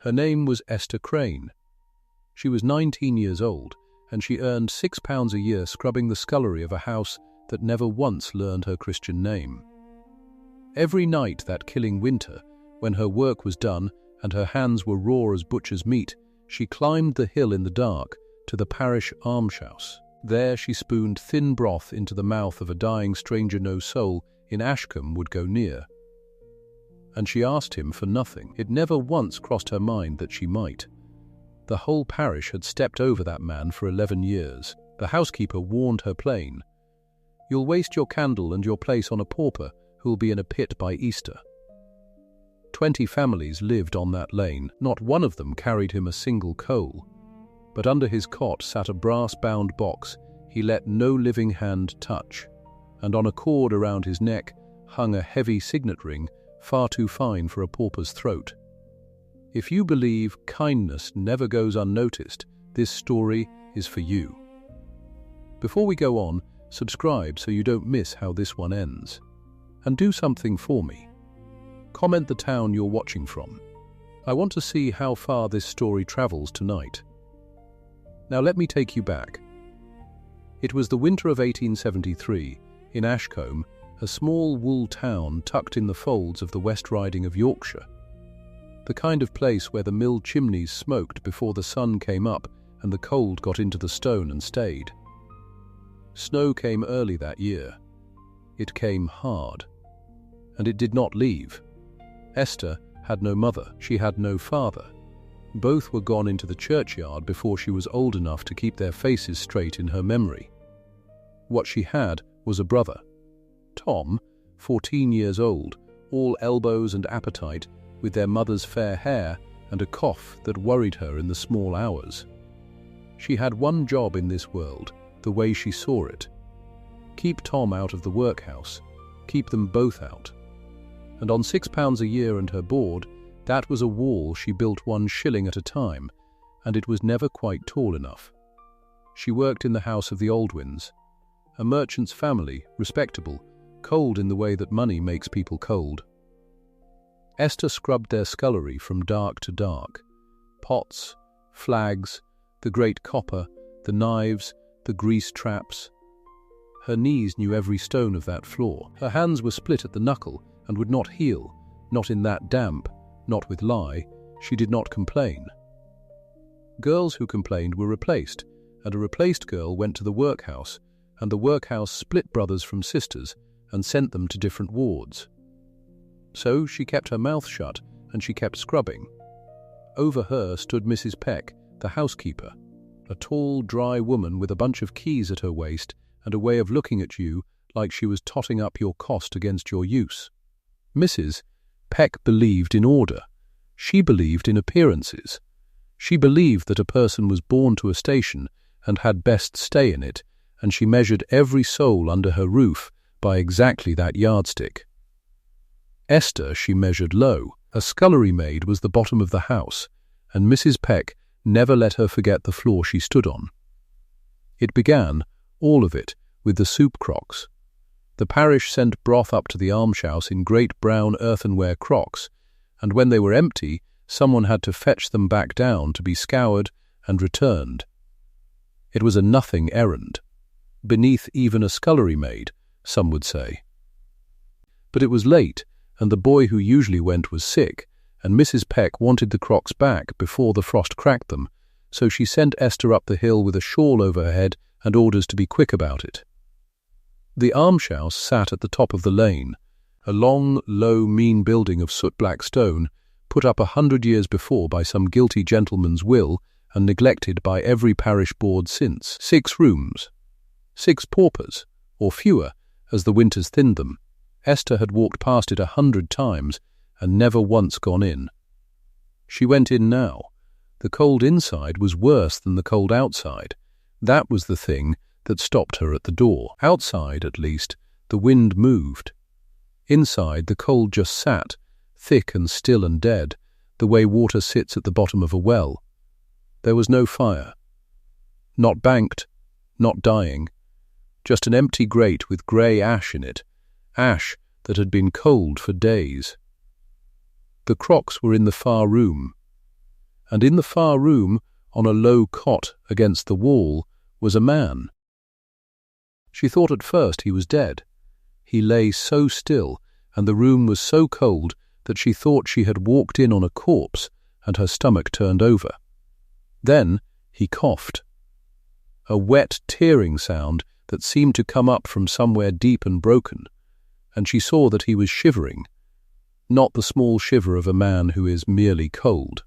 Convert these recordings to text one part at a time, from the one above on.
Her name was Esther Crane. She was 19 years old, and she earned £6 a year scrubbing the scullery of a house that never once learned her Christian name. Every night that killing winter, when her work was done and her hands were raw as butcher's meat, she climbed the hill in the dark to the parish almshouse. There she spooned thin broth into the mouth of a dying stranger no soul in Ashcombe would go near. And she asked him for nothing. It never once crossed her mind that she might. The whole parish had stepped over that man for 11 years. The housekeeper warned her plain. "You'll waste your candle and your place on a pauper who'll be in a pit by Easter." 20 families lived on that lane. Not one of them carried him a single coal. But under his cot sat a brass-bound box he let no living hand touch, and on a cord around his neck hung a heavy signet ring far too fine for a pauper's throat. If you believe kindness never goes unnoticed, this story is for you. Before we go on, subscribe so you don't miss how this one ends. And do something for me. Comment the town you're watching from. I want to see how far this story travels tonight. Now let me take you back. It was the winter of 1873, in Ashcombe, a small wool town tucked in the folds of the West Riding of Yorkshire. The kind of place where the mill chimneys smoked before the sun came up and the cold got into the stone and stayed. Snow came early that year. It came hard. And it did not leave. Esther had no mother, she had no father. Both were gone into the churchyard before she was old enough to keep their faces straight in her memory. What she had was a brother. Tom, 14 years old, all elbows and appetite, with their mother's fair hair and a cough that worried her in the small hours. She had one job in this world, the way she saw it. Keep Tom out of the workhouse, keep them both out. And on £6 a year and her board, that was a wall she built 1 shilling at a time, and it was never quite tall enough. She worked in the house of the Aldwins, a merchant's family, respectable, cold in the way that money makes people cold. Esther scrubbed their scullery from dark to dark. Pots, flags, the great copper, the knives, the grease traps. Her knees knew every stone of that floor. Her hands were split at the knuckle and would not heal, not in that damp, not with lye. She did not complain. Girls who complained were replaced, and a replaced girl went to the workhouse, and the workhouse split brothers from sisters and sent them to different wards. So she kept her mouth shut and she kept scrubbing. Over her stood Mrs. Peck, the housekeeper, a tall, dry woman with a bunch of keys at her waist and a way of looking at you like she was totting up your cost against your use. Mrs. Peck believed in order. She believed in appearances. She believed that a person was born to a station and had best stay in it, and she measured every soul under her roof by exactly that yardstick. Esther she measured low. A scullery maid was the bottom of the house, and Mrs. Peck never let her forget the floor she stood on. It began, all of it, with the soup crocks. The parish sent broth up to the almshouse in great brown earthenware crocks, and when they were empty, someone had to fetch them back down to be scoured and returned. It was a nothing errand, beneath even a scullery maid, some would say. But it was late, and the boy who usually went was sick, and Mrs. Peck wanted the crocks back before the frost cracked them, so she sent Esther up the hill with a shawl over her head and orders to be quick about it. The almshouse sat at the top of the lane, a long, low, mean building of soot-black stone, put up 100 years before by some guilty gentleman's will and neglected by every parish board since. 6 rooms, 6 paupers, or fewer, as the winters thinned them. Esther had walked past it 100 times and never once gone in. She went in now. The cold inside was worse than the cold outside. That was the thing that stopped her at the door. Outside, at least, the wind moved. Inside, the cold just sat, thick and still and dead, the way water sits at the bottom of a well. There was no fire. Not banked, not dying. Just an empty grate with grey ash in it, ash that had been cold for days. The crocks were in the far room. and in the far room, on a low cot against the wall, was a man. She thought at first he was dead. He lay so still, and the room was so cold that she thought she had walked in on a corpse, and her stomach turned over. Then he coughed. A wet, tearing sound that seemed to come up from somewhere deep and broken, and she saw that he was shivering, not the small shiver of a man who is merely cold.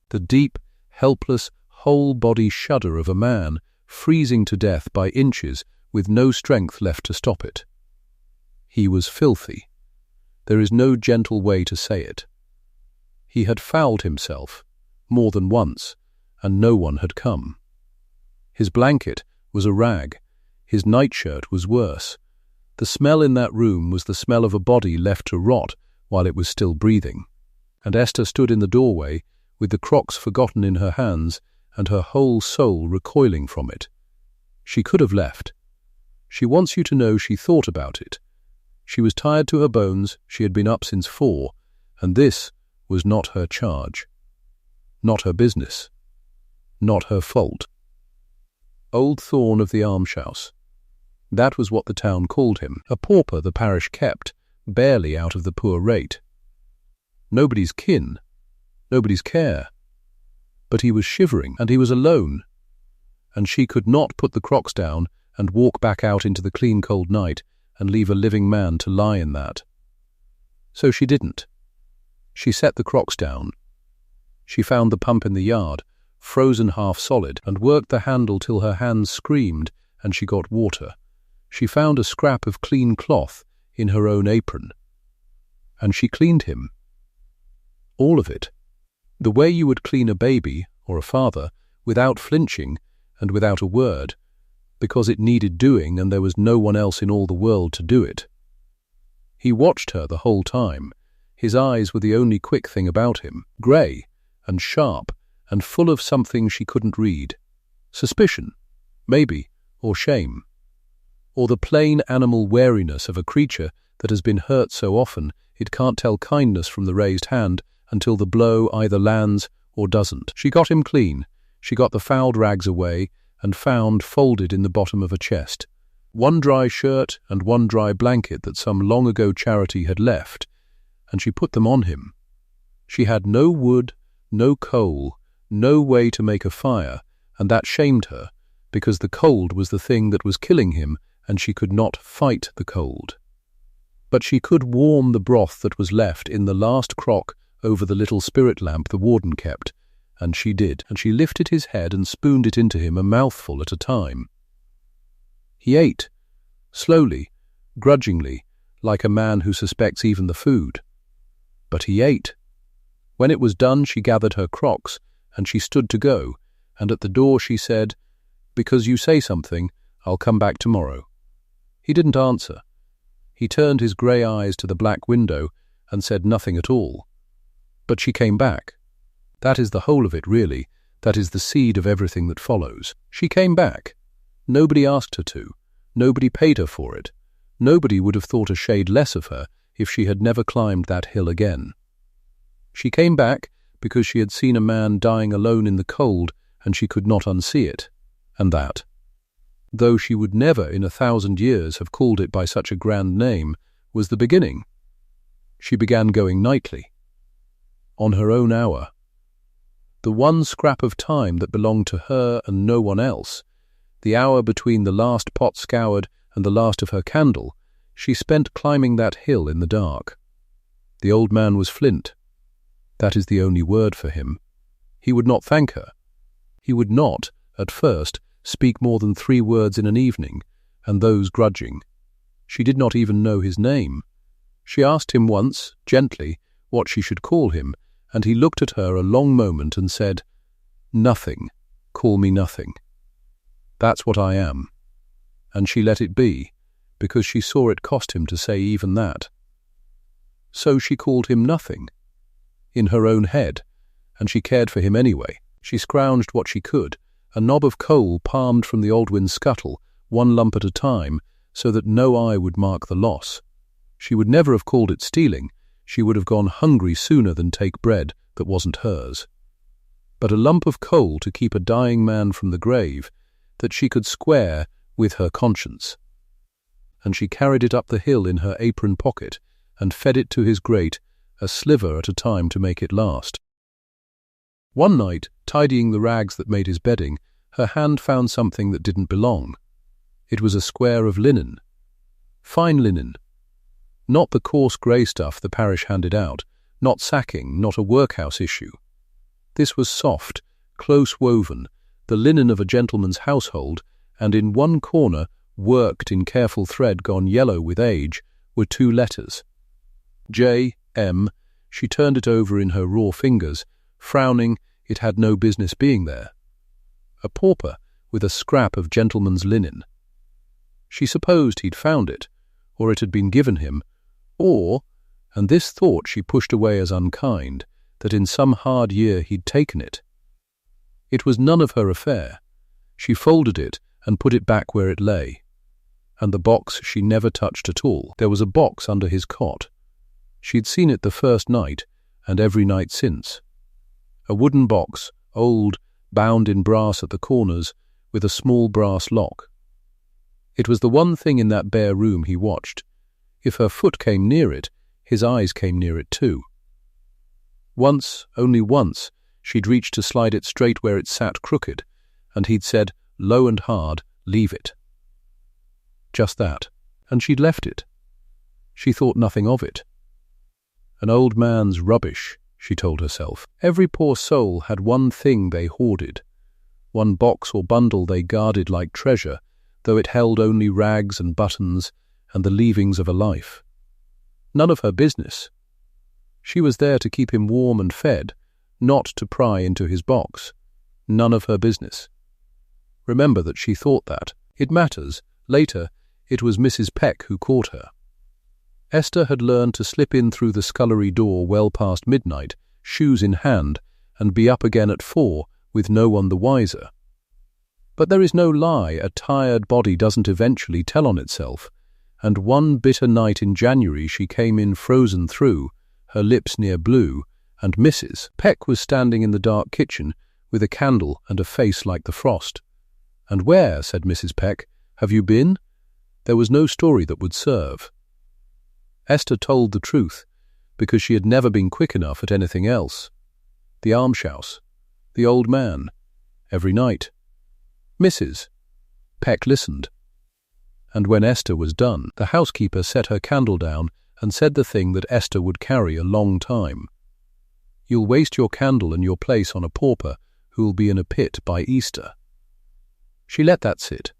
The deep, helpless, whole-body shudder of a man freezing to death by inches with no strength left to stop it. He was filthy. There is no gentle way to say it. He had fouled himself, more than once, and no one had come. His blanket was a rag. His nightshirt was worse. The smell in that room was the smell of a body left to rot while it was still breathing. And Esther stood in the doorway, with the crocks forgotten in her hands and her whole soul recoiling from it. She could have left. She wants you to know she thought about it. She was tired to her bones, she had been up since 4, and this was not her charge. Not her business. Not her fault. Old Thorne of the Almshouse. That was what the town called him, a pauper the parish kept, barely out of the poor rate. Nobody's kin, nobody's care. But he was shivering, and he was alone, and she could not put the crocks down and walk back out into the clean cold night and leave a living man to lie in that. So she didn't. She set the crocks down. She found the pump in the yard, frozen half solid, and worked the handle till her hands screamed and she got water. She found a scrap of clean cloth in her own apron, and she cleaned him. All of it. The way you would clean a baby or a father, without flinching and without a word, because it needed doing and there was no one else in all the world to do it. He watched her the whole time. His eyes were the only quick thing about him, grey and sharp and full of something she couldn't read. Suspicion, maybe, or shame. Or the plain animal wariness of a creature that has been hurt so often it can't tell kindness from the raised hand until the blow either lands or doesn't. She got him clean. She got the fouled rags away and found, folded in the bottom of a chest, one dry shirt and one dry blanket that some long-ago charity had left, and she put them on him. She had no wood, no coal, no way to make a fire, and that shamed her, because the cold was the thing that was killing him, and she could not fight the cold. But she could warm the broth that was left in the last crock over the little spirit lamp the warden kept, and she did, and she lifted his head and spooned it into him a mouthful at a time. He ate, slowly, grudgingly, like a man who suspects even the food. But he ate. When it was done, she gathered her crocks, and she stood to go, and at the door she said, "Because you say something, I'll come back tomorrow." He didn't answer. He turned his grey eyes to the black window and said nothing at all. But she came back. That is the whole of it, really. That is the seed of everything that follows. She came back. Nobody asked her to. Nobody paid her for it. Nobody would have thought a shade less of her if she had never climbed that hill again. She came back because she had seen a man dying alone in the cold and she could not unsee it. And that, though she would never in 1,000 years have called it by such a grand name, was the beginning. She began going nightly. On her own hour. The one scrap of time that belonged to her and no one else, the hour between the last pot scoured and the last of her candle, she spent climbing that hill in the dark. The old man was flint. That is the only word for him. He would not thank her. He would not, at first, speak more than 3 words in an evening, and those grudging. She did not even know his name. She asked him once, gently, what she should call him, and he looked at her a long moment and said, "Nothing. Call me nothing. That's what I am." And she let it be, because she saw it cost him to say even that. So she called him nothing, in her own head, and she cared for him anyway. She scrounged what she could, a knob of coal palmed from the Aldwins' scuttle, 1 lump at a time, so that no eye would mark the loss. She would never have called it stealing. She would have gone hungry sooner than take bread that wasn't hers. but a lump of coal to keep a dying man from the grave that she could square with her conscience. And she carried it up the hill in her apron pocket and fed it to his grate, a sliver at a time to make it last. One night, tidying the rags that made his bedding, her hand found something that didn't belong. It was a square of linen. Fine linen. Not the coarse grey stuff the parish handed out, not sacking, not a workhouse issue. This was soft, close-woven, the linen of a gentleman's household, and in one corner, worked in careful thread gone yellow with age, were 2 letters. J.M. She turned it over in her raw fingers, frowning. It had no business being there. A pauper with a scrap of gentleman's linen. She supposed he'd found it, or it had been given him, or, and this thought she pushed away as unkind, that in some hard year he'd taken it. It was none of her affair. She folded it and put it back where it lay. And the box she never touched at all. There was a box under his cot. She'd seen it the first night, and every night since. A wooden box, old, bound in brass at the corners, with a small brass lock. It was the one thing in that bare room he watched. If her foot came near it, his eyes came near it too. Once, only once, she'd reached to slide it straight where it sat crooked, and he'd said, low and hard, leave it. Just that, and she'd left it. She thought nothing of it. An old man's rubbish, she told herself. Every poor soul had one thing they hoarded, one box or bundle they guarded like treasure, though it held only rags and buttons and the leavings of a life. None of her business. She was there to keep him warm and fed, not to pry into his box. None of her business. Remember that she thought that. It matters. Later, it was Mrs. Peck who caught her. Esther had learned to slip in through the scullery door well past midnight, shoes in hand, and be up again at 4, with no one the wiser. But there is no lie, a tired body doesn't eventually tell on itself, and one bitter night in January she came in frozen through, her lips near blue, and Mrs. Peck was standing in the dark kitchen with a candle and a face like the frost. "And where," said Mrs. Peck, "have you been?" There was no story that would serve. Esther told the truth, because she had never been quick enough at anything else. The Almshouse. The old man. Every night. Mrs. Peck listened. And when Esther was done, the housekeeper set her candle down and said the thing that Esther would carry a long time. "You'll waste your candle and your place on a pauper who'll be in a pit by Easter." She let that sit.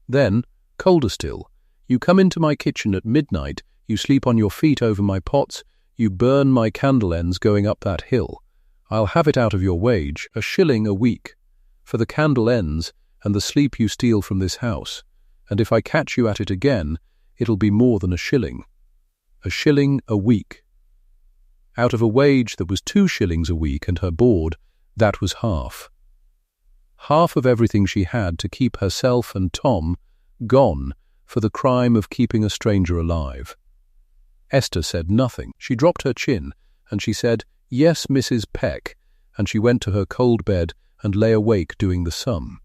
Then, colder still, "You come into my kitchen at midnight, you sleep on your feet over my pots, you burn my candle ends going up that hill. I'll have it out of your wage, a shilling a week, for the candle ends and the sleep you steal from this house, and if I catch you at it again, it'll be more than a shilling. A shilling a week." Out of a wage that was 2 shillings a week and her board, that was half. Half of everything she had to keep herself and Tom gone for the crime of keeping a stranger alive. Esther said nothing. She dropped her chin, and she said, "Yes, Mrs. Peck," and she went to her cold bed and lay awake doing the sum.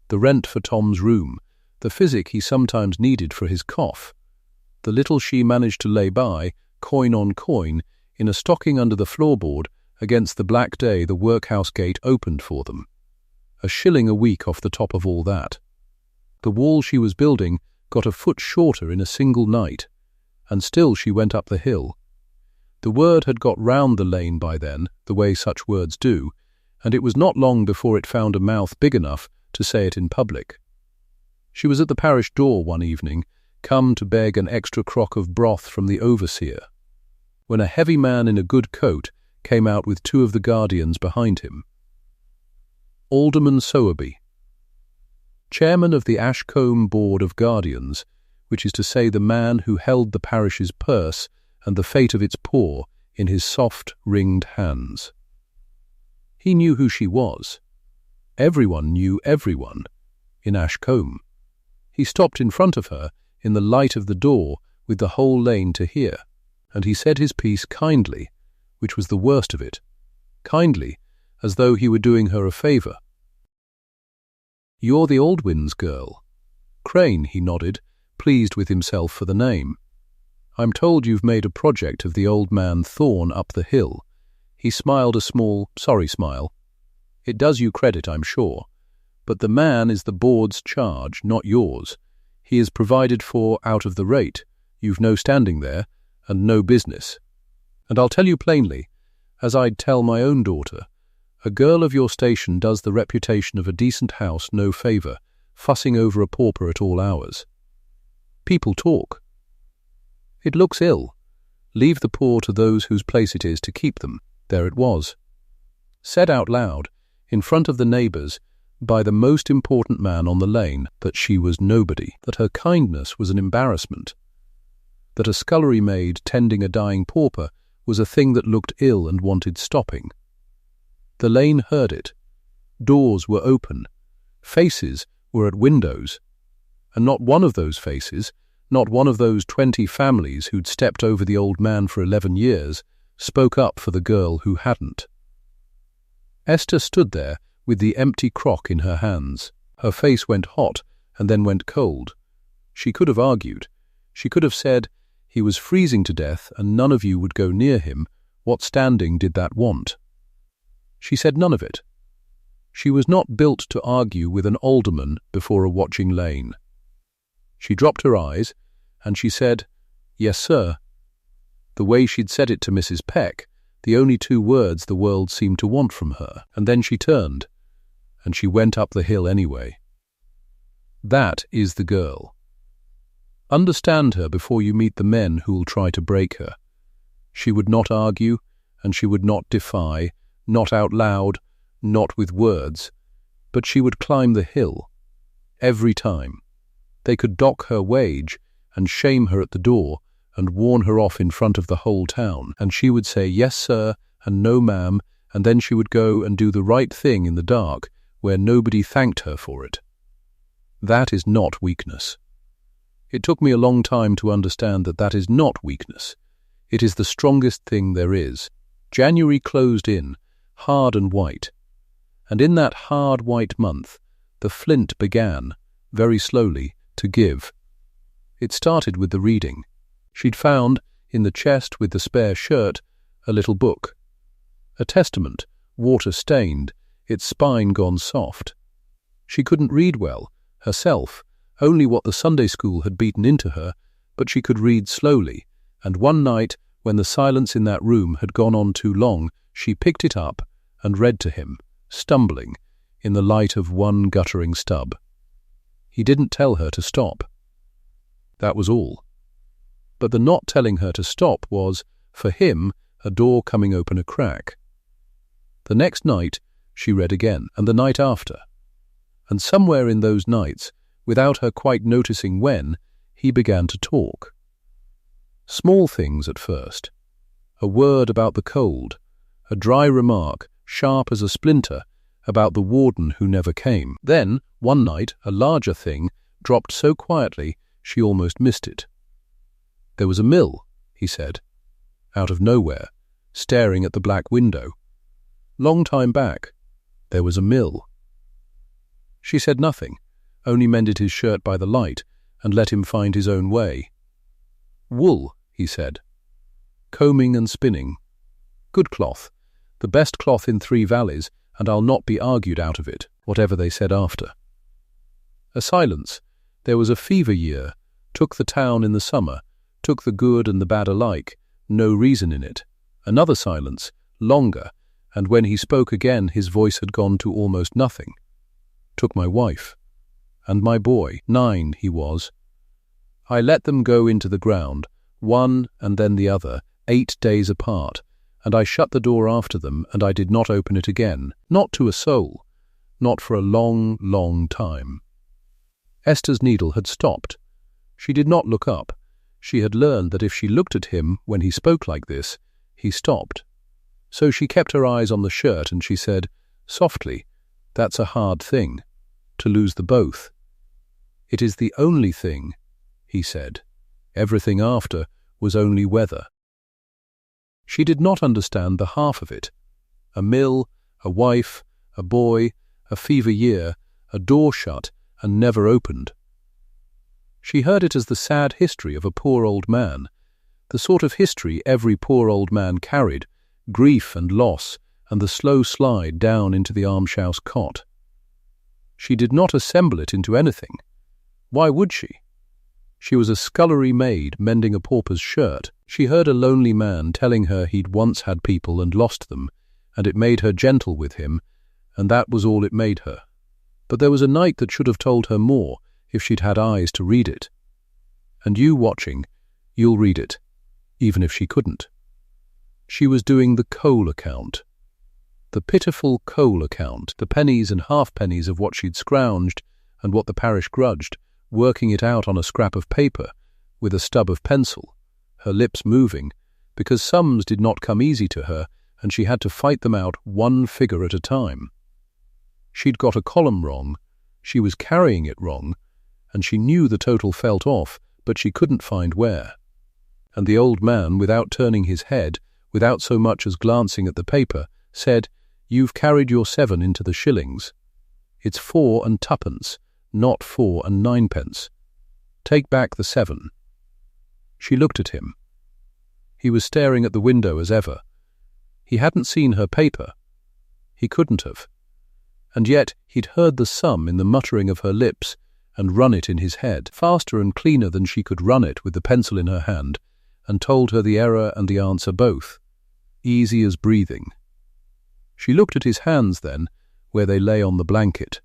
The rent for Tom's room, the physic he sometimes needed for his cough, the little she managed to lay by, coin on coin, in a stocking under the floorboard against the black day the workhouse gate opened for them. A shilling a week off the top of all that. The wall she was building got a foot shorter in a single night, and still she went up the hill. The word had got round the lane by then, the way such words do, and it was not long before it found a mouth big enough to say it in public. She was at the parish door one evening, come to beg an extra crock of broth from the overseer, when a heavy man in a good coat came out with 2 of the guardians behind him. Alderman Sowerby, chairman of the Ashcombe Board of Guardians, which is to say the man who held the parish's purse and the fate of its poor in his soft, ringed hands. He knew who she was. Everyone knew everyone in Ashcombe. He stopped in front of her in the light of the door with the whole lane to hear, and he said his piece kindly, which was the worst of it, kindly, as though he were doing her a favour. "You're the Aldwins girl." "Crane," he nodded, pleased with himself for the name. "I'm told you've made a project of the old man Thorne up the hill." He smiled a small, sorry smile. "It does you credit, I'm sure. But the man is the board's charge, not yours. He is provided for out of the rate. You've no standing there, and no business. And I'll tell you plainly, as I'd tell my own daughter, a girl of your station does the reputation of a decent house no favour, fussing over a pauper at all hours. People talk. It looks ill. Leave the poor to those whose place it is to keep them." There it was. Said out loud, in front of the neighbours, by the most important man on the lane, that she was nobody, that her kindness was an embarrassment, that a scullery maid tending a dying pauper was a thing that looked ill and wanted stopping. The lane heard it. Doors were open. Faces were at windows. And not one of those faces, not one of those 20 families who'd stepped over the old man for 11 years, spoke up for the girl who hadn't. Esther stood there with the empty crock in her hands. Her face went hot and then went cold. She could have argued. She could have said, "He was freezing to death and none of you would go near him. What standing did that want?" She said none of it. She was not built to argue with an alderman before a watching lane. She dropped her eyes, and she said, "Yes, sir." The way she'd said it to Mrs. Peck, the only 2 words the world seemed to want from her, and then she turned, and she went up the hill anyway. That is the girl. Understand her before you meet the men who'll try to break her. She would not argue, and she would not defy, not out loud, not with words, but she would climb the hill. Every time. They could dock her wage and shame her at the door and warn her off in front of the whole town, and she would say "Yes, sir," and "No, ma'am," and then she would go and do the right thing in the dark where nobody thanked her for it. That is not weakness. It took me a long time to understand that that is not weakness. It is the strongest thing there is. January closed in, hard and white. And in that hard white month, the flint began, very slowly, to give. It started with the reading. She'd found, in the chest with the spare shirt, a little book. A testament, water-stained, its spine gone soft. She couldn't read well, herself, only what the Sunday school had beaten into her, but she could read slowly, and one night, when the silence in that room had gone on too long, she picked it up and read to him, stumbling, in the light of one guttering stub. He didn't tell her to stop. That was all. But the not telling her to stop was, for him, a door coming open a crack. The next night she read again, and the night after. And somewhere in those nights, without her quite noticing when, he began to talk. Small things at first. A word about the cold, a dry remark, sharp as a splinter, about the warden who never came. Then, one night, a larger thing, dropped so quietly she almost missed it. "There was a mill," he said, out of nowhere, staring at the black window. "Long time back, there was a mill." She said nothing, only mended his shirt by the light and let him find his own way. "Wool," he said. "Combing and spinning. Good cloth, the best cloth in 3 valleys, and I'll not be argued out of it," whatever they said after. A silence. There was a fever year, took the town in the summer, took the good and the bad alike, no reason in it. Another silence, longer, and when he spoke again his voice had gone to almost nothing. Took my wife. And my boy, 9 he was. I let them go into the ground, one and then the other, 8 days apart, and I shut the door after them, and I did not open it again, not to a soul, not for a long, long time. Esther's needle had stopped. She did not look up. She had learned that if she looked at him when he spoke like this, he stopped. So she kept her eyes on the shirt, and she said, softly, "That's a hard thing, to lose the both." "It is the only thing," he said. Everything after was only weather. She did not understand the half of it. A mill, a wife, a boy, a fever year, a door shut and never opened. She heard it as the sad history of a poor old man, the sort of history every poor old man carried, grief and loss and the slow slide down into the Almshouse cot. She did not assemble it into anything. Why would she? She was a scullery maid mending a pauper's shirt. She heard a lonely man telling her he'd once had people and lost them, and it made her gentle with him, and that was all it made her. But there was a night that should have told her more if she'd had eyes to read it. And you watching, you'll read it, even if she couldn't. She was doing the coal account. The pitiful coal account, the pennies and halfpennies of what she'd scrounged and what the parish grudged, working it out on a scrap of paper with a stub of pencil, her lips moving, because sums did not come easy to her and she had to fight them out one figure at a time. She'd got a column wrong, she was carrying it wrong, and she knew the total felt off, but she couldn't find where. And the old man, without turning his head, without so much as glancing at the paper, said, "You've carried your 7 into the shillings. It's 4 and 2pence, not 4 and 9pence. Take back the 7. She looked at him. He was staring at the window as ever. He hadn't seen her paper. He couldn't have. And yet he'd heard the sum in the muttering of her lips and run it in his head, faster and cleaner than she could run it with the pencil in her hand, and told her the error and the answer both, easy as breathing. She looked at his hands then, where they lay on the blanket.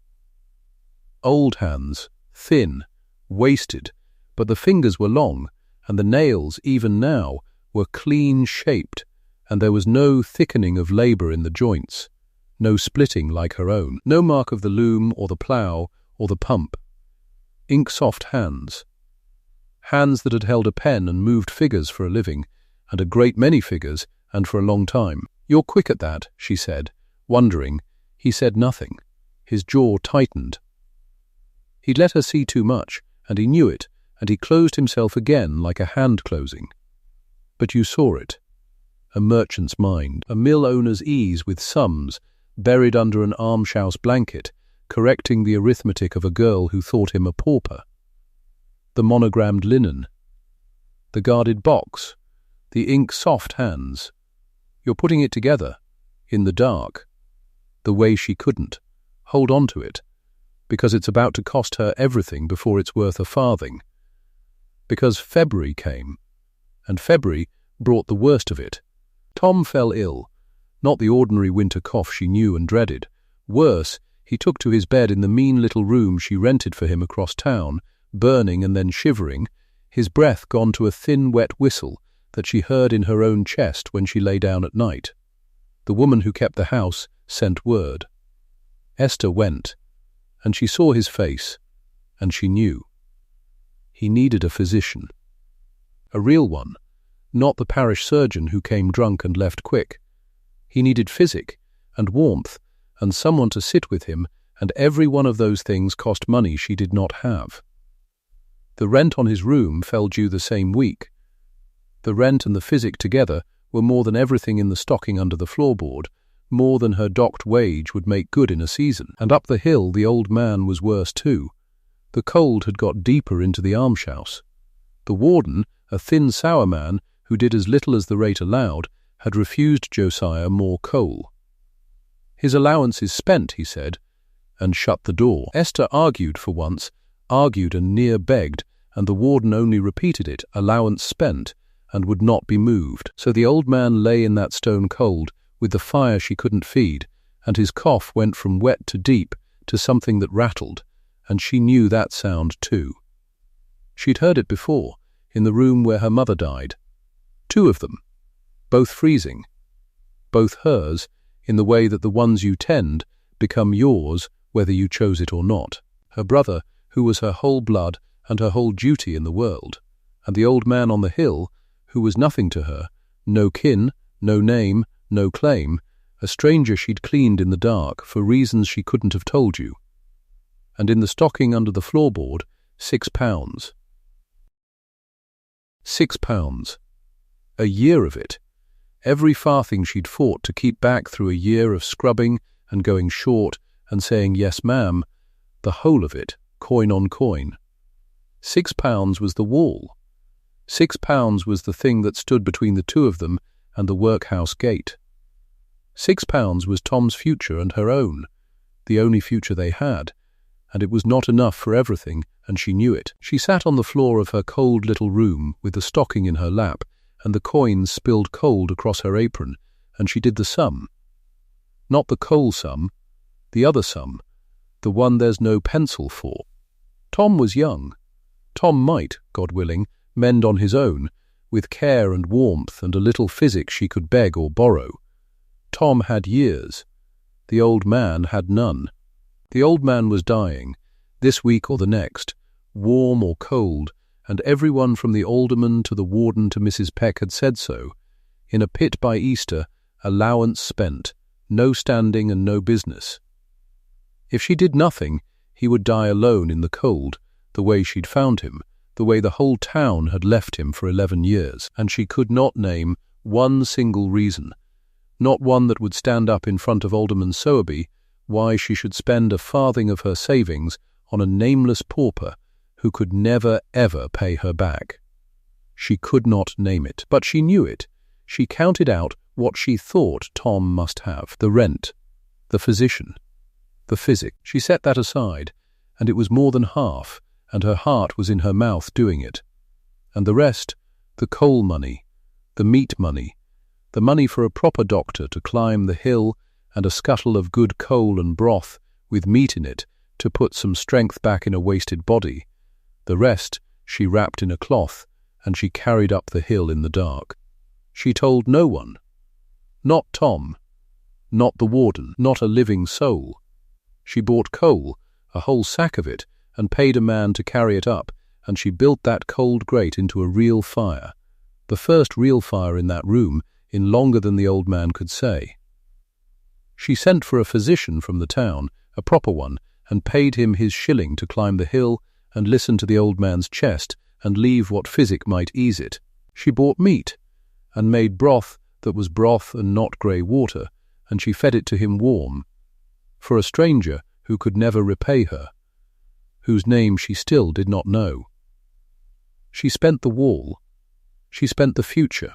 Old hands, thin, wasted, but the fingers were long, and the nails, even now, were clean-shaped, and there was no thickening of labour in the joints, no splitting like her own, no mark of the loom or the plough or the pump. Ink-soft hands. Hands that had held a pen and moved figures for a living, and a great many figures, and for a long time. "You're quick at that," she said, wondering. He said nothing. His jaw tightened. He'd let her see too much, and he knew it, and he closed himself again like a hand closing. But you saw it. A merchant's mind, a mill owner's ease with sums, buried under an Almshouse blanket, correcting the arithmetic of a girl who thought him a pauper. The monogrammed linen, the guarded box, the ink-soft hands. You're putting it together, in the dark, the way she couldn't. Hold on to it, because it's about to cost her everything before it's worth a farthing. Because February came, and February brought the worst of it. Tom fell ill, not the ordinary winter cough she knew and dreaded. Worse, he took to his bed in the mean little room she rented for him across town, burning and then shivering, his breath gone to a thin wet whistle that she heard in her own chest when she lay down at night. The woman who kept the house sent word. Esther went, and she saw his face, and she knew. He needed a physician. A real one, not the parish surgeon who came drunk and left quick. He needed physic and warmth and someone to sit with him, and every one of those things cost money she did not have. The rent on his room fell due the same week. The rent and the physic together were more than everything in the stocking under the floorboard, more than her docked wage would make good in a season. And up the hill the old man was worse too. The cold had got deeper into the Almshouse. The warden, a thin sour man who did as little as the rate allowed, had refused Josiah more coal. His allowance is spent, he said, and shut the door. Esther argued for once, argued and near begged, and the warden only repeated it, allowance spent, and would not be moved. So the old man lay in that stone cold, with the fire she couldn't feed, and his cough went from wet to deep to something that rattled, and she knew that sound too. She'd heard it before, in the room where her mother died. 2 of them, both freezing, both hers, in the way that the ones you tend become yours whether you chose it or not. Her brother, who was her whole blood and her whole duty in the world, and the old man on the hill, who was nothing to her, no kin, no name, no claim, a stranger she'd cleaned in the dark for reasons she couldn't have told you. And in the stocking under the floorboard, £6. £6. A year of it. Every farthing she'd fought to keep back through a year of scrubbing and going short and saying yes ma'am, the whole of it, coin on coin. £6 was the wall. £6 was the thing that stood between the two of them and the workhouse gate. £6 was Tom's future and her own, the only future they had, and it was not enough for everything, and she knew it. She sat on the floor of her cold little room with the stocking in her lap and the coins spilled cold across her apron, and she did the sum. Not the coal sum, the other sum, the one there's no pencil for. Tom was young. Tom might, God willing, mend on his own, with care and warmth and a little physic she could beg or borrow. Tom had years. The old man had none. The old man was dying, this week or the next, warm or cold, and everyone from the alderman to the warden to Mrs. Peck had said so. In a pit by Easter, allowance spent, no standing and no business. If she did nothing, he would die alone in the cold, the way she'd found him, the way the whole town had left him for 11 years, and she could not name one single reason, not one that would stand up in front of Alderman Sowerby, why she should spend a farthing of her savings on a nameless pauper who could never ever pay her back. She could not name it, but she knew it. She counted out what she thought Tom must have: the rent, the physician, the physic. She set that aside, and it was more than half, and her heart was in her mouth doing it. And the rest, the coal money, the meat money, the money for a proper doctor to climb the hill, and a scuttle of good coal and broth with meat in it to put some strength back in a wasted body. The rest she wrapped in a cloth, and she carried up the hill in the dark. She told no one. Not Tom. Not the warden. Not a living soul. She bought coal, a whole sack of it, and paid a man to carry it up, and she built that cold grate into a real fire. The first real fire in that room in longer than the old man could say. She sent for a physician from the town, a proper one, and paid him his shilling to climb the hill and listen to the old man's chest and leave what physic might ease it. She bought meat, and made broth that was broth and not grey water, and she fed it to him warm, for a stranger who could never repay her, whose name she still did not know. She spent the wall. She spent the future.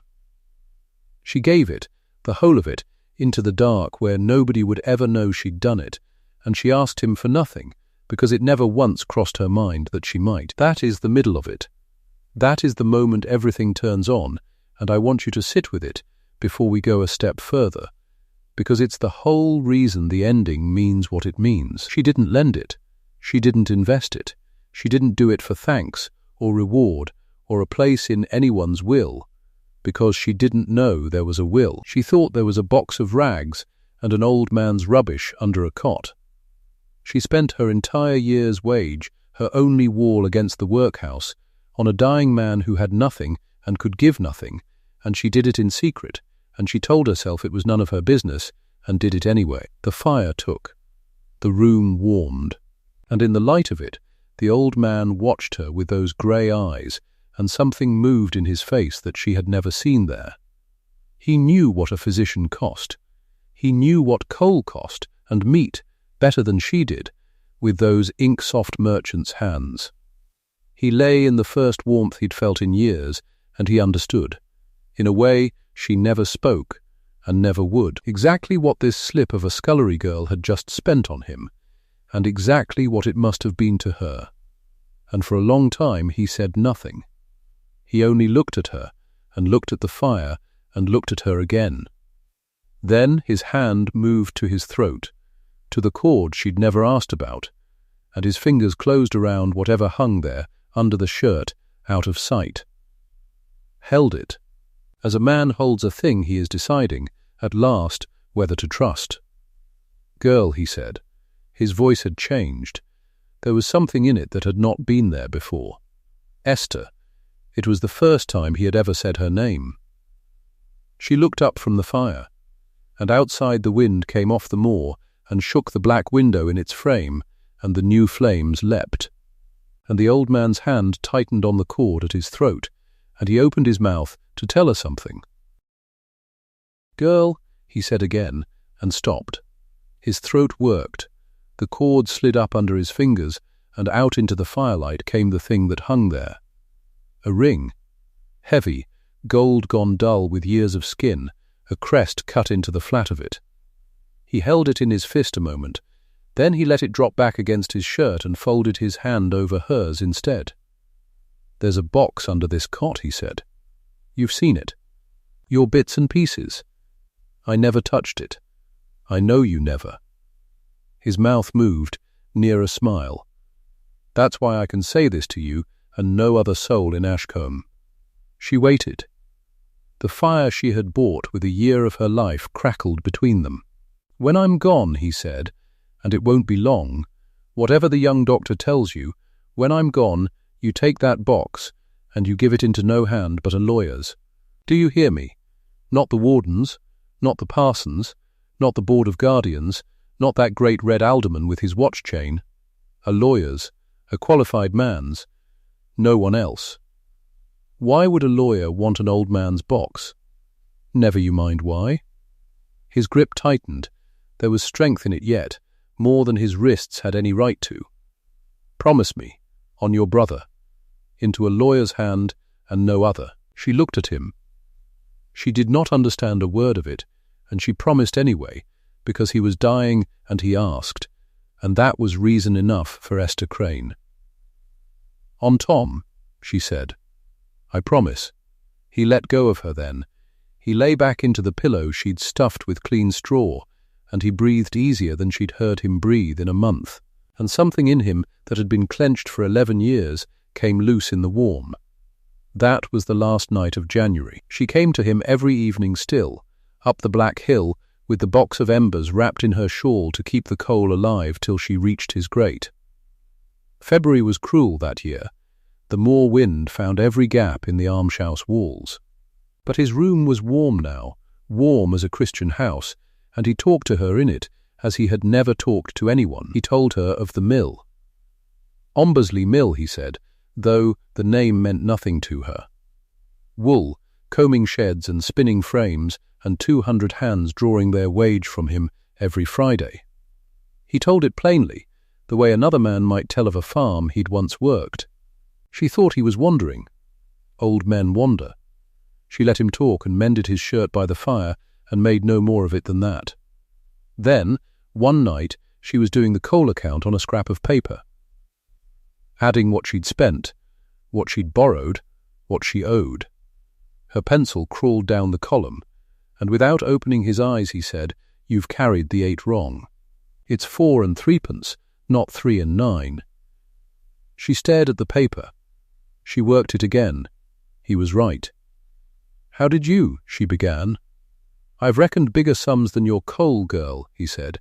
She gave it, the whole of it, into the dark where nobody would ever know she'd done it, and she asked him for nothing, because it never once crossed her mind that she might. That is the middle of it. That is the moment everything turns on, and I want you to sit with it before we go a step further, because it's the whole reason the ending means what it means. She didn't lend it. She didn't invest it. She didn't do it for thanks or reward or a place in anyone's will, because she didn't know there was a will. She thought there was a box of rags and an old man's rubbish under a cot. She spent her entire year's wage, her only wall against the workhouse, on a dying man who had nothing and could give nothing, and she did it in secret, and she told herself it was none of her business, and did it anyway. The fire took. The room warmed, and in the light of it, the old man watched her with those grey eyes, and something moved in his face that she had never seen there. He knew what a physician cost. He knew what coal cost, and meat, better than she did, with those ink-soft merchants' hands. He lay in the first warmth he'd felt in years, and he understood, in a way she never spoke, and never would, exactly what this slip of a scullery girl had just spent on him, and exactly what it must have been to her. And for a long time he said nothing. He only looked at her, and looked at the fire, and looked at her again. Then his hand moved to his throat, to the cord she'd never asked about, and his fingers closed around whatever hung there, under the shirt, out of sight. Held it, as a man holds a thing he is deciding, at last, whether to trust. "Girl," he said. His voice had changed. There was something in it that had not been there before. Esther. It was the first time he had ever said her name. She looked up from the fire, and outside the wind came off the moor and shook the black window in its frame, and the new flames leapt. And the old man's hand tightened on the cord at his throat, and he opened his mouth to tell her something. "Girl," he said again, and stopped. His throat worked. The cord slid up under his fingers, and out into the firelight came the thing that hung there. A ring. Heavy, gold gone dull with years of skin, a crest cut into the flat of it. He held it in his fist a moment. Then he let it drop back against his shirt and folded his hand over hers instead. "There's a box under this cot," he said. "You've seen it. Your bits and pieces. I never touched it. I know you never." His mouth moved, near a smile. "That's why I can say this to you and no other soul in Ashcombe." She waited. The fire she had bought with a year of her life crackled between them. "When I'm gone," he said, "and it won't be long, whatever the young doctor tells you, when I'm gone, you take that box and you give it into no hand but a lawyer's. Do you hear me? Not the warden's, not the parson's, not the board of guardians, not that great red alderman with his watch chain. A lawyer's, a qualified man's, no one else. Why would a lawyer want an old man's box? Never you mind why." His grip tightened. There was strength in it yet, more than his wrists had any right to. "Promise me, on your brother, into a lawyer's hand and no other." She looked at him. She did not understand a word of it, and she promised anyway, because he was dying and he asked, and that was reason enough for Esther Crane. "On Tom," she said. "I promise." He let go of her then. He lay back into the pillow she'd stuffed with clean straw, and he breathed easier than she'd heard him breathe in a month, and something in him that had been clenched for 11 years came loose in the warm. That was the last night of January. She came to him every evening still, up the Black Hill, with the box of embers wrapped in her shawl to keep the coal alive till she reached his grate. February was cruel that year. The moor wind found every gap in the Almshouse walls. But his room was warm now, warm as a Christian house, and he talked to her in it as he had never talked to anyone. He told her of the mill. Ombersley Mill, he said, though the name meant nothing to her. Wool, combing sheds and spinning frames, and 200 hands drawing their wage from him every Friday. He told it plainly, the way another man might tell of a farm he'd once worked. She thought he was wandering. Old men wander. She let him talk and mended his shirt by the fire and made no more of it than that. Then, one night, she was doing the coal account on a scrap of paper, adding what she'd spent, what she'd borrowed, what she owed. Her pencil crawled down the column, and without opening his eyes he said, "You've carried the 8 wrong. It's 4 and 3pence, not 3 and 9. She stared at the paper. She worked it again. He was right. "How did you?" she began. "I've reckoned bigger sums than your coal, girl," he said,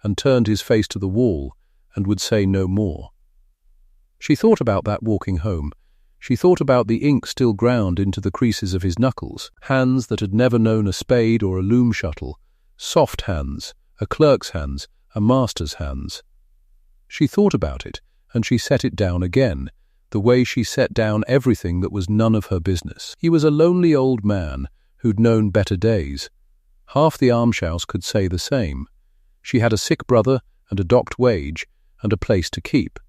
and turned his face to the wall and would say no more. She thought about that walking home. She thought about the ink still ground into the creases of his knuckles, hands that had never known a spade or a loom shuttle, soft hands, a clerk's hands, a master's hands. She thought about it, and she set it down again, the way she set down everything that was none of her business. He was a lonely old man who'd known better days. Half the Almshouse could say the same. She had a sick brother and a docked wage and a place to keep.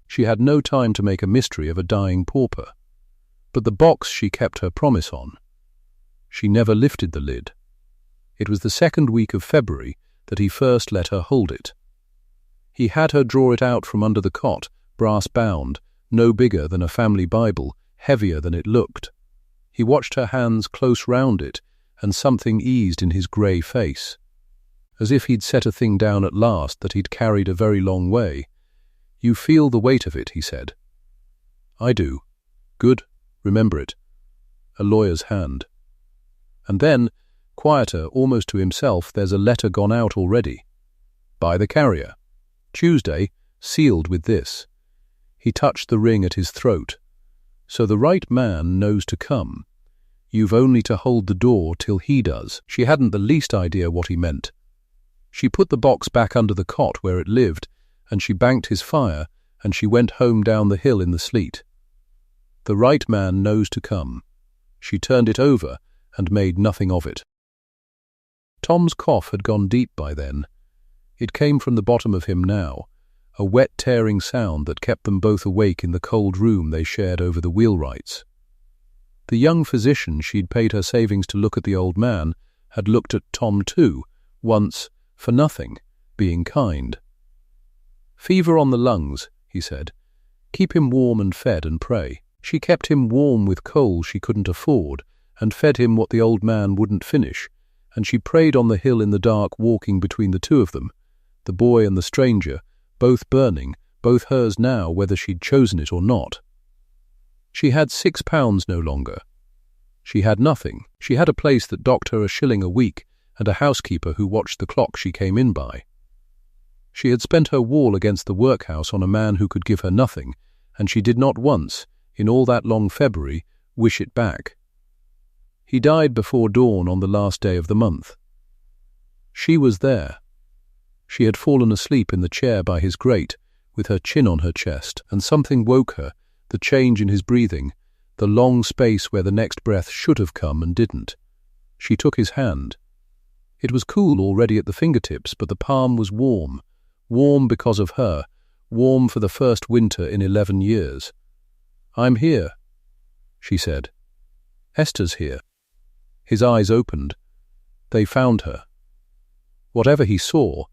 She had no time to make a mystery of a dying pauper. But the box she kept her promise on. She never lifted the lid. It was the 2nd week of February that he first let her hold it. He had her draw it out from under the cot, brass-bound, no bigger than a family Bible, heavier than it looked. He watched her hands close round it, and something eased in his grey face. As if he'd set a thing down at last that he'd carried a very long way. "You feel the weight of it," he said. "I do. Good. Remember it. A lawyer's hand." And then, quieter, almost to himself, "There's a letter gone out already. By the carrier. Tuesday, sealed with this." He touched the ring at his throat. "So the right man knows to come. You've only to hold the door till he does." She hadn't the least idea what he meant. She put the box back under the cot where it lived, and she banked his fire, and she went home down the hill in the sleet. The right man knows to come. She turned it over and made nothing of it. Tom's cough had gone deep by then. It came from the bottom of him now, a wet tearing sound that kept them both awake in the cold room they shared over the wheelwrights. The young physician she'd paid her savings to look at the old man had looked at Tom too, once, for nothing, being kind. "Fever on the lungs," he said. "Keep him warm and fed and pray." She kept him warm with coal she couldn't afford, and fed him what the old man wouldn't finish, and she prayed on the hill in the dark, walking between the two of them, the boy and the stranger, both burning, both hers now whether she'd chosen it or not. She had £6 no longer. She had nothing. She had a place that docked her £1 a week and a housekeeper who watched the clock she came in by. She had spent her wall against the workhouse on a man who could give her nothing, and she did not once, in all that long February, wish it back. He died before dawn on the last day of the month. She was there. She had fallen asleep in the chair by his grate, with her chin on her chest, and something woke her, the change in his breathing, the long space where the next breath should have come and didn't. She took his hand. It was cool already at the fingertips, but the palm was warm, warm because of her, warm for the first winter in 11 years. "I'm here," she said. "Esther's here." His eyes opened. They found her. Whatever he saw,